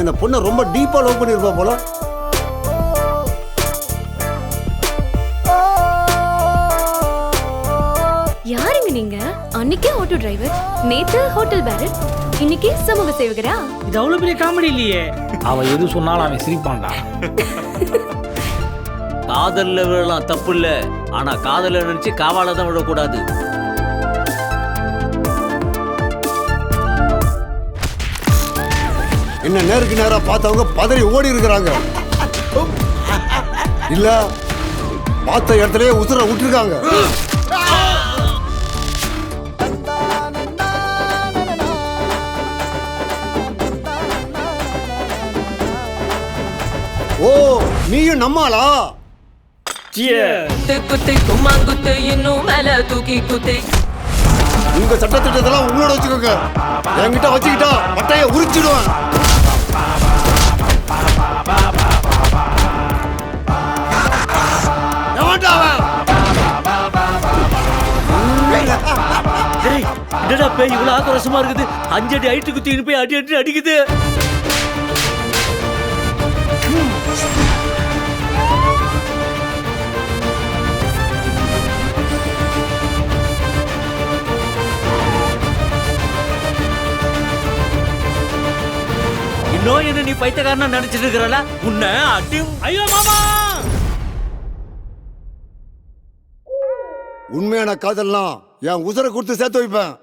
அந்த பொண்ணை ரொம்ப டீப்பா லவ் பண்ணிருப்பா போல. யாருங்க நீங்க? அன்னைக்கே ஆட்டோ டிரைவர், நேத்து ஹோட்டல் பேரர், இன்னைக்கு சமூக சேவகரா? இது அவ்வளவு பெரிய காமெடி இல்லையே. அவன் எது சொன்னாலும் அவன் சிரிப்பான்டா. காதல்ல விழலாம் தப்பு இல்ல, ஆனா காதல நினைச்சு காவால தான் விடக்கூடாது. என்ன நேருக்கு நேரா பார்த்தவங்க பதறி ஓடி இருக்கிறாங்க. இல்ல பார்த்த இடத்துலயே உசுர விட்டுருக்காங்க. ஓ, நீயும் நம்மாளா? உங்க சட்டத்திட்டத்தெல்லாம் உங்களோட வச்சுக்கோங்க. என்கிட்ட வச்சுக்கிட்டா பட்டைய உரிச்சிடுவேன். என்னடா பேய் இவ்வளவு ஆக்ரோஷமா இருக்குது? 5 அடி ஹைட்டு குத்தி போய் அடி அடி அடிக்குது. இன்னும் என்ன நீ பைத்தியக்காரனா நினைச்சிட்டு இருக்கிறல? உன்னை அடி. ஐயோ மாமா! உண்மையான காதல்லாம் என் உசுரை கொடுத்து சேர்த்து வைப்பேன்.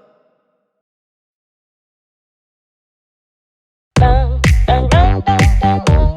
dun dun dun dun